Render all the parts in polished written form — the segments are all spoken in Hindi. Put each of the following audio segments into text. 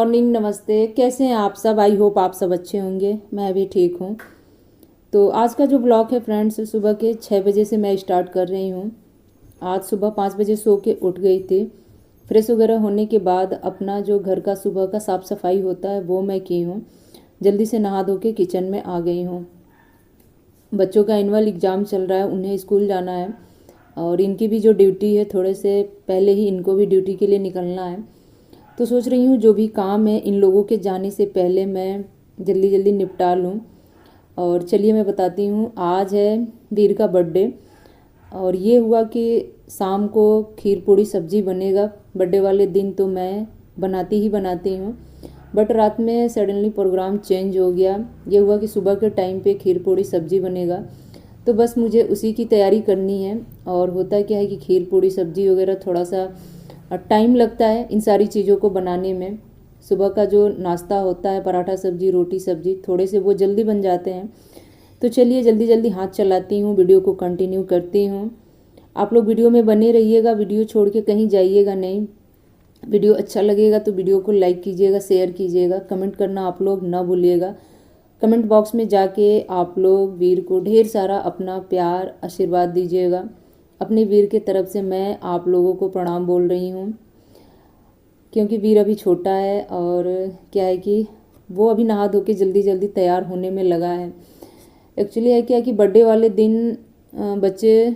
मॉर्निंग, नमस्ते। कैसे हैं आप सब? आई होप आप सब अच्छे होंगे। मैं भी ठीक हूँ। तो आज का जो ब्लॉग है फ्रेंड्स, सुबह के 6 बजे से मैं स्टार्ट कर रही हूँ। आज सुबह 5 बजे सो के उठ गई थी। फ्रेश वगैरह होने के बाद अपना जो घर का सुबह का साफ़ सफाई होता है वो मैं की हूँ। जल्दी से नहा धो के किचन में आ गई हूँ। बच्चों का एनुअल एग्ज़ाम चल रहा है, उन्हें स्कूल जाना है और इनकी भी जो ड्यूटी है, थोड़े से पहले ही इनको भी ड्यूटी के लिए निकलना है। तो सोच रही हूँ जो भी काम है इन लोगों के जाने से पहले मैं जल्दी जल्दी निपटा लूँ। और चलिए मैं बताती हूँ, आज है वीर का बर्थडे और ये हुआ कि शाम को खीर पूड़ी सब्जी बनेगा। बर्थडे वाले दिन तो मैं बनाती हूँ, बट रात में सडनली प्रोग्राम चेंज हो गया। ये हुआ कि सुबह के टाइम पे खीर पूड़ी सब्जी बनेगा, तो बस मुझे उसी की तैयारी करनी है। और होता क्या है कि खीर पूड़ी सब्जी वगैरह थोड़ा सा टाइम लगता है इन सारी चीज़ों को बनाने में। सुबह का जो नाश्ता होता है, पराठा सब्जी, रोटी सब्जी, थोड़े से वो जल्दी बन जाते हैं। तो चलिए जल्दी जल्दी हाथ चलाती हूँ, वीडियो को कंटिन्यू करती हूँ। आप लोग वीडियो में बने रहिएगा, वीडियो छोड़ के कहीं जाइएगा नहीं। वीडियो अच्छा लगेगा तो वीडियो को लाइक कीजिएगा, शेयर कीजिएगा, कमेंट करना आप लोग ना भूलिएगा। कमेंट बॉक्स में जाके आप लोग वीर को ढेर सारा अपना प्यार आशीर्वाद दीजिएगा। अपने वीर के तरफ से मैं आप लोगों को प्रणाम बोल रही हूँ, क्योंकि वीर अभी छोटा है और क्या है कि वो अभी नहा धो के जल्दी जल्दी तैयार होने में लगा है। एक्चुअली है क्या कि बर्थडे वाले दिन बच्चे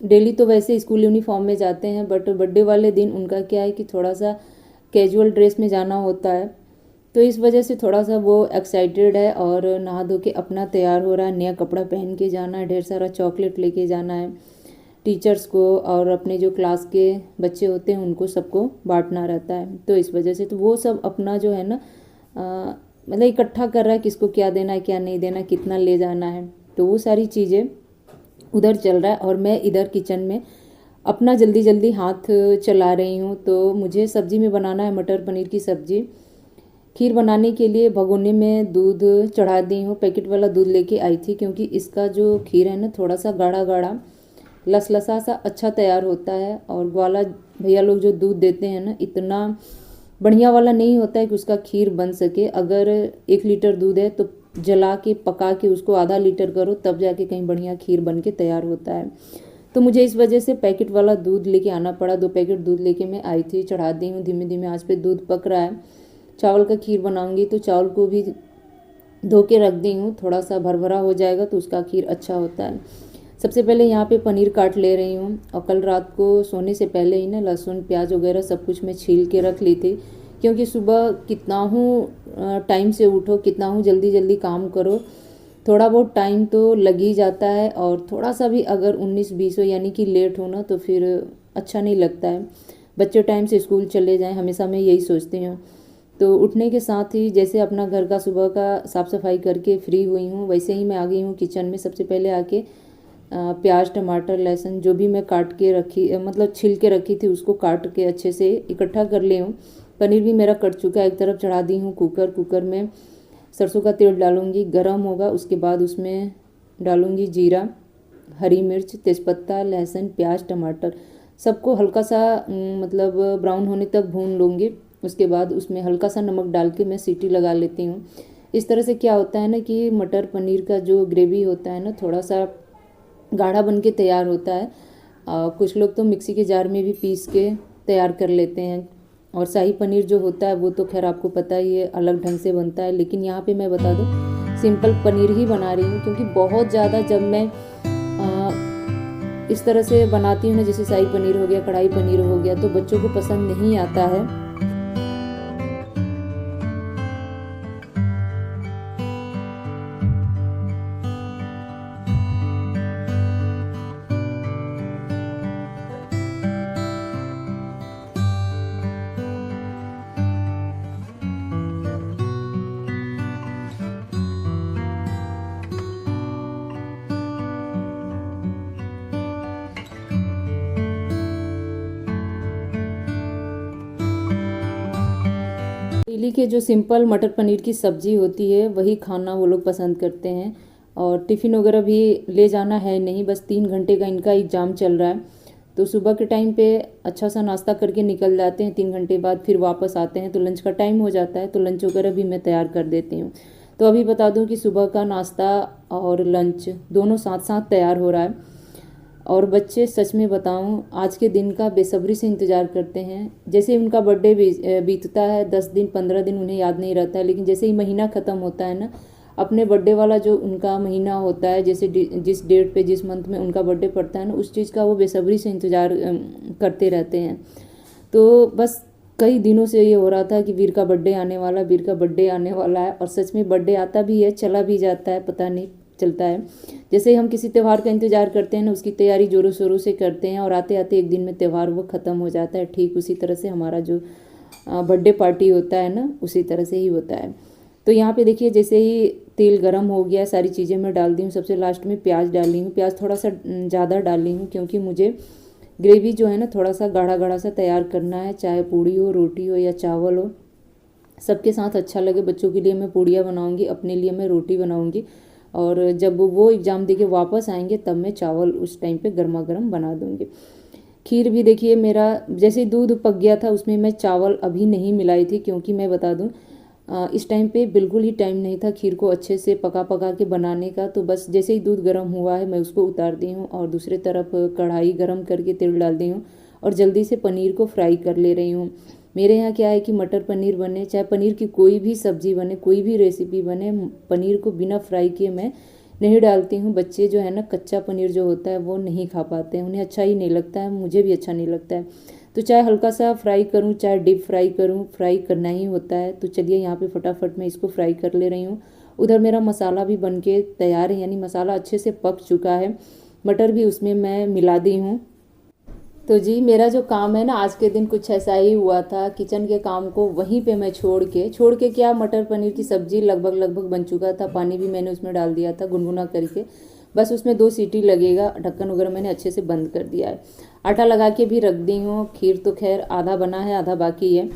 डेली तो वैसे स्कूल यूनिफॉर्म में जाते हैं, बट बर्थडे वाले दिन उनका क्या है कि थोड़ा सा कैजुअल ड्रेस में जाना होता है। तो इस वजह से थोड़ा सा वो एक्साइटेड है और नहा धो के अपना तैयार हो रहा है। नया कपड़ा पहन के जाना है, ढेर सारा चॉकलेट लेके जाना है टीचर्स को, और अपने जो क्लास के बच्चे होते हैं उनको सबको बांटना रहता है। तो इस वजह से तो वो सब अपना जो है ना मतलब इकट्ठा कर रहा है, किसको क्या देना है, क्या नहीं देना, कितना ले जाना है। तो वो सारी चीज़ें उधर चल रहा है और मैं इधर किचन में अपना जल्दी जल्दी हाथ चला रही हूँ। तो मुझे सब्ज़ी में बनाना है मटर पनीर की सब्ज़ी। खीर बनाने के लिए भगोने में दूध चढ़ा दी हूँ। पैकेट वाला दूध लेके आई थी, क्योंकि इसका जो खीर है ना थोड़ा सा गाढ़ा गाढ़ा लसलसा सा अच्छा तैयार होता है। और ग्वाला भैया लोग जो दूध देते हैं ना, इतना बढ़िया वाला नहीं होता है कि उसका खीर बन सके। अगर 1 लीटर दूध है तो जला के पका के उसको आधा लीटर करो, तब जाके कहीं बढ़िया खीर बन के तैयार होता है। तो मुझे इस वजह से पैकेट वाला दूध लेके आना पड़ा। 2 पैकेट दूध लेके मैं आई थी, चढ़ा दी हूँ। धीमे धीमे आंच पे दूध पक रहा है। चावल का खीर बनाऊंगी तो चावल को भी धो के रख दी हूँ, थोड़ा सा भरभरा हो जाएगा तो उसका खीर अच्छा होता है। सबसे पहले यहाँ पे पनीर काट ले रही हूँ। और कल रात को सोने से पहले ही ना लहसुन प्याज वगैरह सब कुछ मैं छील के रख ली थी, क्योंकि सुबह कितना हूँ टाइम से उठो, कितना हूँ जल्दी जल्दी काम करो, थोड़ा बहुत टाइम तो लग ही जाता है। और थोड़ा सा भी अगर 19-20 हो यानी कि लेट हो ना, तो फिर अच्छा नहीं लगता है। बच्चे टाइम से स्कूल चले जाएँ, हमेशा मैं यही सोचती हूँ। तो उठने के साथ ही जैसे अपना घर का सुबह का साफ़ सफाई करके फ्री हुई हूँ, वैसे ही मैं आ गई हूँ किचन में। सबसे पहले आके प्याज, टमाटर, लहसुन जो भी मैं काट के रखी मतलब छिल के रखी थी, उसको काट के अच्छे से इकट्ठा कर ली हूँ। पनीर भी मेरा कट चुका है। एक तरफ चढ़ा दी हूँ कुकर में सरसों का तेल डालूँगी, गरम होगा उसके बाद उसमें डालूँगी जीरा, हरी मिर्च, तेज़पत्ता, लहसुन, प्याज, टमाटर, सबको हल्का सा मतलब ब्राउन होने तक भून लूँगी। उसके बाद उसमें हल्का सा नमक डाल के मैं सीटी लगा लेती हूँ। इस तरह से क्या होता है ना कि मटर पनीर का जो ग्रेवी होता है ना, थोड़ा सा गाढ़ा बन के तैयार होता है। कुछ लोग तो मिक्सी के जार में भी पीस के तैयार कर लेते हैं। और शाही पनीर जो होता है वो तो खैर आपको पता ही है, अलग ढंग से बनता है। लेकिन यहाँ पे मैं बता दूँ, सिंपल पनीर ही बना रही हूँ, क्योंकि बहुत ज़्यादा जब मैं इस तरह से बनाती हूँ ना, जैसे शाही पनीर हो गया, कढ़ाई पनीर हो गया, तो बच्चों को पसंद नहीं आता है। डेली के जो सिंपल मटर पनीर की सब्ज़ी होती है वही खाना वो लोग पसंद करते हैं। और टिफ़िन वगैरह भी ले जाना है नहीं, बस 3 घंटे का इनका एग्ज़ाम चल रहा है। तो सुबह के टाइम पे अच्छा सा नाश्ता करके निकल जाते हैं, 3 घंटे बाद फिर वापस आते हैं तो लंच का टाइम हो जाता है, तो लंच वगैरह भी मैं तैयार कर देती हूँ। तो अभी बता दूँ कि सुबह का नाश्ता और लंच दोनों साथ साथ तैयार हो रहा है। और बच्चे सच में बताऊं आज के दिन का बेसब्री से इंतज़ार करते हैं। जैसे ही उनका बर्थडे बीतता है, 10 दिन 15 दिन उन्हें याद नहीं रहता है, लेकिन जैसे ही महीना ख़त्म होता है ना, अपने बर्थडे वाला जो उनका महीना होता है, जैसे जिस डेट पे जिस मंथ में उनका बर्थडे पड़ता है ना, उस चीज़ का वो बेसब्री से इंतज़ार करते रहते हैं। तो बस कई दिनों से ये हो रहा था कि वीर का बर्थडे आने वाला, वीर का बर्थडे आने वाला है, और सच में बर्थडे आता भी है, चला भी जाता है, पता नहीं चलता है। जैसे ही हम किसी त्यौहार का इंतज़ार करते हैं ना, उसकी तैयारी जोरों शोरों से करते हैं और आते आते एक दिन में त्यौहार वो ख़त्म हो जाता है। ठीक उसी तरह से हमारा जो बर्थडे पार्टी होता है ना, उसी तरह से ही होता है। तो यहाँ पे देखिए, जैसे ही तेल गरम हो गया, सारी चीज़ें मैं डाल दी हूँ। सबसे लास्ट में प्याज डाली हूँ, प्याज थोड़ा सा ज़्यादा डाली हूँ क्योंकि मुझे ग्रेवी जो है ना थोड़ा सा गाढ़ा गाढ़ा सा तैयार करना है, चाहे पूड़ी हो, रोटी हो या चावल हो, सबके साथ अच्छा लगे। बच्चों के लिए मैं पूड़ियाँ बनाऊँगी, अपने लिए मैं रोटी बनाऊँगी, और जब वो एग्ज़ाम दे के वापस आएंगे तब मैं चावल उस टाइम पे गर्मा गर्म बना दूँगी। खीर भी देखिए, मेरा जैसे दूध पक गया था उसमें मैं चावल अभी नहीं मिलाई थी, क्योंकि मैं बता दूँ इस टाइम पे बिल्कुल ही टाइम नहीं था खीर को अच्छे से पका पका के बनाने का। तो बस जैसे ही दूध गर्म हुआ है मैं उसको उतार दी हूँ और दूसरे तरफ कढ़ाई गर्म करके तेल डाल दी हूँ और जल्दी से पनीर को फ्राई कर ले रही हूँ। मेरे यहाँ क्या है कि मटर पनीर बने, चाहे पनीर की कोई भी सब्ज़ी बने, कोई भी रेसिपी बने, पनीर को बिना फ्राई किए मैं नहीं डालती हूँ। बच्चे जो है ना, कच्चा पनीर जो होता है वो नहीं खा पाते हैं, उन्हें अच्छा ही नहीं लगता है, मुझे भी अच्छा नहीं लगता है। तो चाहे हल्का सा फ्राई करूँ, चाहे डीप फ्राई करूँ, फ्राई करना ही होता है। तो चलिए यहाँ पे फटाफट मैं इसको फ्राई कर ले रही हूँ। उधर मेरा मसाला भी बन के तैयार है, यानी मसाला अच्छे से पक चुका है। मटर भी उसमें मैं मिला दी हूँ। तो जी, मेरा जो काम है ना, आज के दिन कुछ ऐसा ही हुआ था। किचन के काम को वहीं पे मैं छोड़ के क्या, मटर पनीर की सब्ज़ी लगभग लगभग बन चुका था। पानी भी मैंने उसमें डाल दिया था गुनगुना करके, बस उसमें 2 सीटी लगेगा। ढक्कन वगैरह मैंने अच्छे से बंद कर दिया है। आटा लगा के भी रख दी हूँ। खीर तो खैर आधा बना है, आधा बाकी है,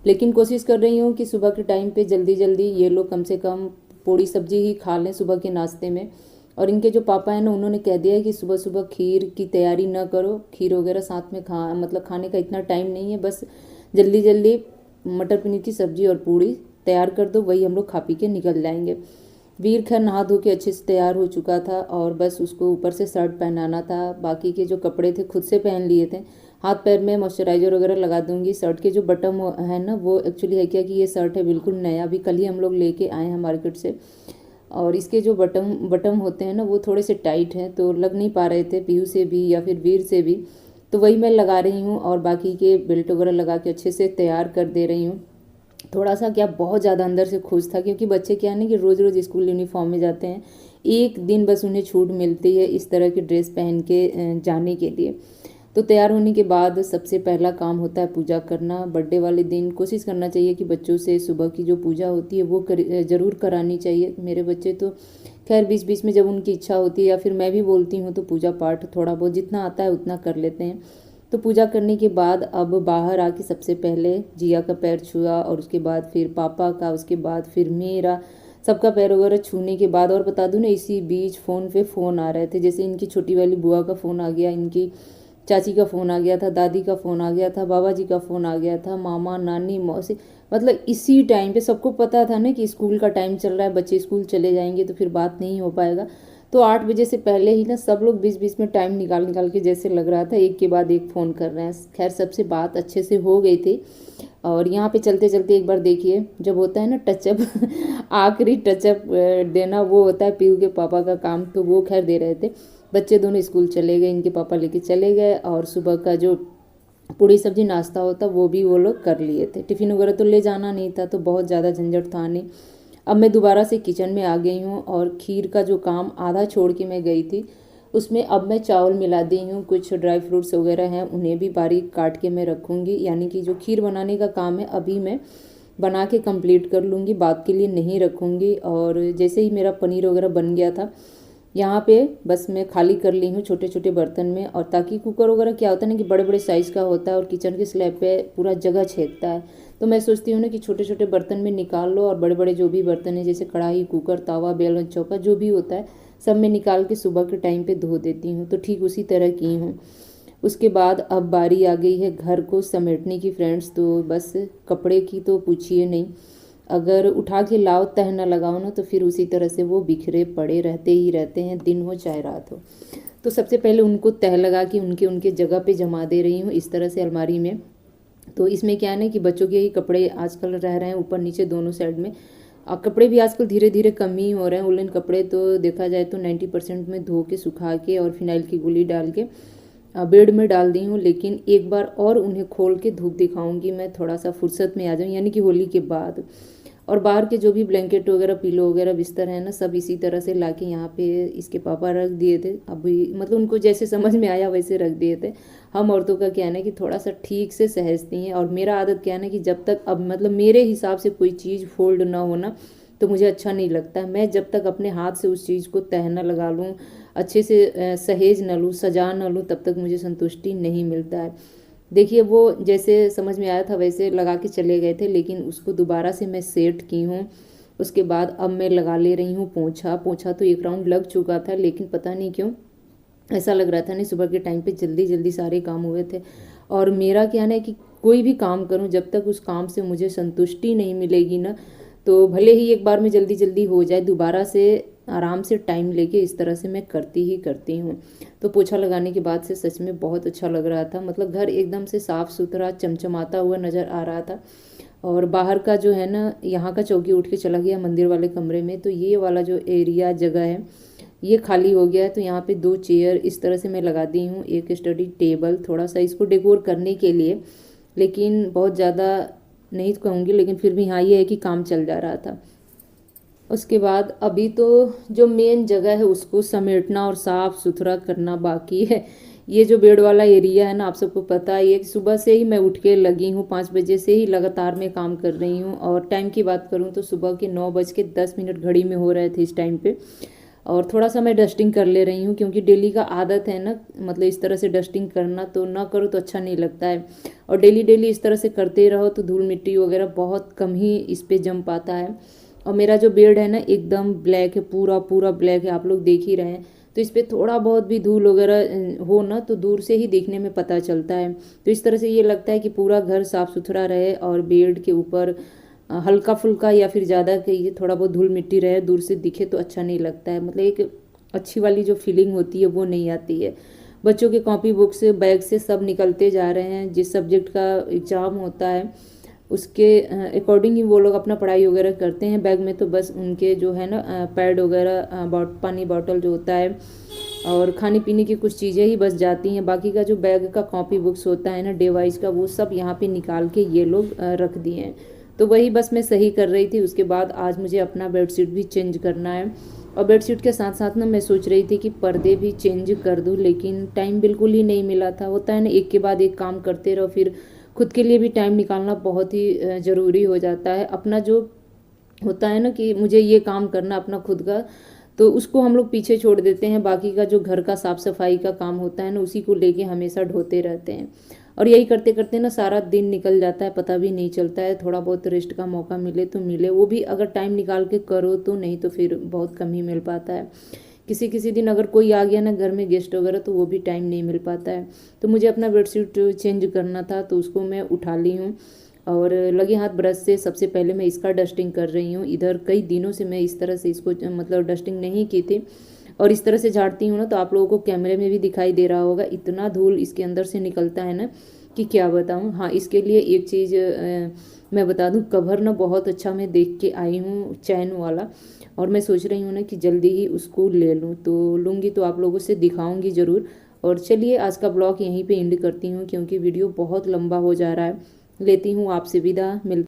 लेकिन कोशिश कर रही हूँ कि सुबह के टाइम पे जल्दी जल्दी ये लोग कम से कम पूड़ी सब्जी ही खा लें सुबह के नाश्ते में। और इनके जो पापा हैं ना, उन्होंने कह दिया है कि सुबह सुबह खीर की तैयारी न करो, खीर वगैरह साथ में मतलब खाने का इतना टाइम नहीं है, बस जल्दी जल्दी मटर पनीर की सब्जी और पूड़ी तैयार कर दो, वही हम लोग खा पी के निकल जाएंगे। वीर खैर नहा धो के अच्छे से तैयार हो चुका था और बस उसको ऊपर से शर्ट पहनाना था। बाकी के जो कपड़े थे खुद से पहन लिए थे। हाथ पैर में मॉइस्चराइजर वगैरह लगा दूंगी। शर्ट के जो बटन है ना, वो एक्चुअली है क्या कि ये शर्ट है बिल्कुल नया, अभी कल ही हम लोग लेके आए हैं मार्केट से, और इसके जो बटन होते हैं ना, वो थोड़े से टाइट हैं, तो लग नहीं पा रहे थे पीहू से भी या फिर वीर से भी, तो वही मैं लगा रही हूँ। और बाकी के बेल्ट वगैरह लगा के अच्छे से तैयार कर दे रही हूँ। थोड़ा सा क्या, बहुत ज़्यादा अंदर से खुश था, क्योंकि बच्चे क्या है ना कि रोज़ रोज़ स्कूल यूनिफॉर्म में जाते हैं, एक दिन बस उन्हें छूट मिलती है इस तरह की ड्रेस पहन के जाने के लिए। तो तैयार होने के बाद सबसे पहला काम होता है पूजा करना। बर्थडे वाले दिन कोशिश करना चाहिए कि बच्चों से सुबह की जो पूजा होती है वो ज़रूर करानी चाहिए। मेरे बच्चे तो खैर बीच बीच में जब उनकी इच्छा होती है या फिर मैं भी बोलती हूँ तो पूजा पाठ थोड़ा बहुत जितना आता है उतना कर लेते हैं। तो पूजा करने के बाद अब बाहर आके सबसे पहले जिया का पैर छुआ, और उसके बाद फिर पापा का, उसके बाद फिर मेरा, सबका पैर वगैरह छूने के बाद, और बता दूँ ना, इसी बीच फ़ोन पे फ़ोन आ रहे थे। जैसे इनकी छोटी वाली बुआ का फ़ोन आ गया, इनकी चाची का फ़ोन आ गया था, दादी का फ़ोन आ गया था, बाबा जी का फ़ोन आ गया था, मामा नानी मौसी, मतलब इसी टाइम पे सबको पता था ना कि स्कूल का टाइम चल रहा है, बच्चे स्कूल चले जाएंगे तो फिर बात नहीं हो पाएगा। तो 8 बजे से पहले ही ना सब लोग बीच बीच में टाइम निकाल निकाल के, जैसे लग रहा था एक के बाद एक फ़ोन कर रहे हैं। खैर सबसे बात अच्छे से हो गई थी। और यहाँ पे चलते चलते एक बार देखिए, जब होता है ना टचअप आखिरी टचअप देना, वो होता है पीहू के पापा का काम, तो वो खैर दे रहे थे। बच्चे दोनों स्कूल चले गए, इनके पापा लेके चले गए, और सुबह का जो पूड़ी सब्जी नाश्ता होता वो भी वो लोग कर लिए थे। टिफ़िन वगैरह तो ले जाना नहीं था, तो बहुत ज़्यादा झंझट था नहीं। अब मैं दोबारा से किचन में आ गई हूँ और खीर का जो काम आधा छोड़ के मैं गई थी, उसमें अब मैं चावल मिला दी हूँ। कुछ ड्राई फ्रूट्स वगैरह हैं, उन्हें भी बारीक काट के मैं रखूँगी, यानी कि जो खीर बनाने का काम है अभी मैं बना के कंप्लीट कर लूँगी, बाद के लिए नहीं रखूँगी। और जैसे ही मेरा पनीर वगैरह बन गया था, यहाँ पे बस मैं खाली कर ली हूँ छोटे छोटे बर्तन में। और ताकि कुकर वगैरह क्या होता है ना कि बड़े बड़े साइज़ का होता है और किचन के स्लैब पे पूरा जगह छेदता है, तो मैं सोचती हूँ ना कि छोटे छोटे बर्तन में निकाल लो, और बड़े बड़े जो भी बर्तन है जैसे कढ़ाई, कुकर, तावा, बेलन, चौका, जो भी होता है सब में निकाल के सुबह के टाइम पे धो देती हूँ। तो ठीक उसी तरह की हूँ। उसके बाद अब बारी आ गई है घर को समेटने की फ्रेंड्स। तो बस कपड़े की तो पूछिए नहीं, अगर उठा के लाओ तह न लगाओ ना तो फिर उसी तरह से वो बिखरे पड़े रहते ही रहते हैं, दिन हो चाहे रात हो। तो सबसे पहले उनको तह लगा के उनके उनके जगह पे जमा दे रही हूँ इस तरह से अलमारी में। तो इसमें क्या है ना कि बच्चों के ही कपड़े आजकल रह रहे हैं ऊपर नीचे दोनों साइड में। कपड़े भी आजकल धीरे धीरे कम ही हो रहे हैं। उलन कपड़े तो देखा जाए तो 90% में धो के सुखा के और फिनाइल की गोली डाल के बेड में डाल दी हूँ। लेकिन एक बार और उन्हें खोल के धूप दिखाऊंगी मैं, थोड़ा सा फुर्सत में आ जाऊँ, यानी कि होली के बाद। और बाहर के जो भी ब्लैंकेट वगैरह पिलो वगैरह बिस्तर है ना, सब इसी तरह से लाके यहाँ पे इसके पापा रख दिए थे। अभी मतलब उनको जैसे समझ में आया वैसे रख दिए थे। हम औरतों का क्या है ना कि थोड़ा सा ठीक से सहजती हैं, और मेरा आदत क्या है ना कि जब तक अब मतलब मेरे हिसाब से कोई चीज़ फोल्ड ना होना तो मुझे अच्छा नहीं लगता है। मैं जब तक अपने हाथ से उस चीज़ को तह न लगा लूँ, अच्छे से सहेज न लूँ, सजा न लूँ, तब तक मुझे संतुष्टि नहीं मिलता है। देखिए वो जैसे समझ में आया था वैसे लगा के चले गए थे, लेकिन उसको दोबारा से मैं सेट की हूँ। उसके बाद अब मैं लगा ले रही हूँ पोंछा। पोंछा तो एक राउंड लग चुका था, लेकिन पता नहीं क्यों ऐसा लग रहा था नहीं, सुबह के टाइम पे जल्दी जल्दी सारे काम हुए थे। और मेरा क्या है कि कोई भी काम करूँ जब तक उस काम से मुझे संतुष्टि नहीं मिलेगी ना, तो भले ही एक बार में जल्दी जल्दी हो जाए, दोबारा से आराम से टाइम लेके इस तरह से मैं करती ही करती हूँ। तो पोछा लगाने के बाद से सच में बहुत अच्छा लग रहा था, मतलब घर एकदम से साफ़ सुथरा चमचमाता हुआ नज़र आ रहा था। और बाहर का जो है ना, यहाँ का चौकी उठ के चला गया मंदिर वाले कमरे में, तो ये वाला जो एरिया जगह है ये खाली हो गया है। तो यहाँ पे 2 चेयर इस तरह से मैं लगा दी हूँ, एक स्टडी टेबल थोड़ा सा इसको डेकोर करने के लिए, लेकिन बहुत ज़्यादा नहीं कहूँगी, लेकिन फिर भी हाँ ये है कि काम चल जा रहा था। उसके बाद अभी तो जो मेन जगह है उसको समेटना और साफ़ सुथरा करना बाकी है। ये जो बेड वाला एरिया है ना, आप सबको पता है ये सुबह से ही मैं उठ के लगी हूँ, 5 बजे से ही लगातार मैं काम कर रही हूँ। और टाइम की बात करूँ तो सुबह के 9:10 घड़ी में हो रहे थे इस टाइम पे। और थोड़ा सा मैं डस्टिंग कर ले रही हूँ, क्योंकि डेली का आदत है ना, मतलब इस तरह से डस्टिंग करना, तो ना करो तो अच्छा नहीं लगता है। और डेली डेली इस तरह से करते रहो तो धूल मिट्टी वगैरह बहुत कम ही इस पर जम पाता है। और मेरा जो बेड है ना एकदम ब्लैक है, पूरा पूरा ब्लैक है, आप लोग देख ही रहे हैं। तो इस पर थोड़ा बहुत भी धूल वगैरह हो ना तो दूर से ही देखने में पता चलता है। तो इस तरह से ये लगता है कि पूरा घर साफ़ सुथरा रहे और बेड के ऊपर हल्का फुल्का या फिर ज़्यादा कहिए थोड़ा बहुत धूल मिट्टी रहे, दूर से दिखे तो अच्छा नहीं लगता है, मतलब एक अच्छी वाली जो फीलिंग होती है वो नहीं आती है। बच्चों के कॉपी बुक से बैग से सब निकलते जा रहे हैं, जिस सब्जेक्ट का एग्ज़ाम होता है उसके अकॉर्डिंग ही वो लोग अपना पढ़ाई वगैरह करते हैं। बैग में तो बस उनके जो है ना पैड वगैरह, पानी बॉटल जो होता है और खाने पीने की कुछ चीज़ें ही बस जाती हैं। बाकी का जो बैग का कॉपी बुक्स होता है ना डे वाइज का, वो सब यहाँ पे निकाल के ये लोग रख दिए हैं। तो वही बस मैं सही कर रही थी। उसके बाद आज मुझे अपना बेडशीट भी चेंज करना है, और बेडशीट के साथ साथ ना मैं सोच रही थी कि पर्दे भी चेंज कर दूँ, लेकिन टाइम बिल्कुल ही नहीं मिला था। होता है ना एक के बाद एक काम करते रहो, फिर खुद के लिए भी टाइम निकालना बहुत ही ज़रूरी हो जाता है। अपना जो होता है ना कि मुझे ये काम करना अपना खुद का, तो उसको हम लोग पीछे छोड़ देते हैं। बाकी का जो घर का साफ़ सफाई का काम होता है ना, उसी को लेके हमेशा ढोते रहते हैं। और यही करते करते ना सारा दिन निकल जाता है, पता भी नहीं चलता है। थोड़ा बहुत रेस्ट का मौका मिले तो मिले, वो भी अगर टाइम निकाल के करो तो, नहीं तो फिर बहुत कम ही मिल पाता है। किसी किसी दिन अगर कोई आ गया ना घर में गेस्ट वगैरह, तो वो भी टाइम नहीं मिल पाता है। तो मुझे अपना बेडशीट चेंज करना था, तो उसको मैं उठा ली हूँ और लगे हाथ ब्रश से सबसे पहले मैं इसका डस्टिंग कर रही हूँ। इधर कई दिनों से मैं इस तरह से इसको मतलब डस्टिंग नहीं की थी, और इस तरह से झाड़ती हूँ ना तो आप लोगों को कैमरे में भी दिखाई दे रहा होगा, इतना धूल इसके अंदर से निकलता है ना कि क्या बताऊँ। हाँ, इसके लिए एक चीज़ मैं बता दूँ, कवर ना बहुत अच्छा मैं देख के आई हूँ चैन वाला, और मैं सोच रही हूँ ना कि जल्दी ही उसको ले लूँ। तो लूँगी तो आप लोगों से दिखाऊँगी ज़रूर। और चलिए आज का ब्लॉग यहीं पे एंड करती हूँ, क्योंकि वीडियो बहुत लंबा हो जा रहा है। लेती हूँ आपसे विदा, मिलती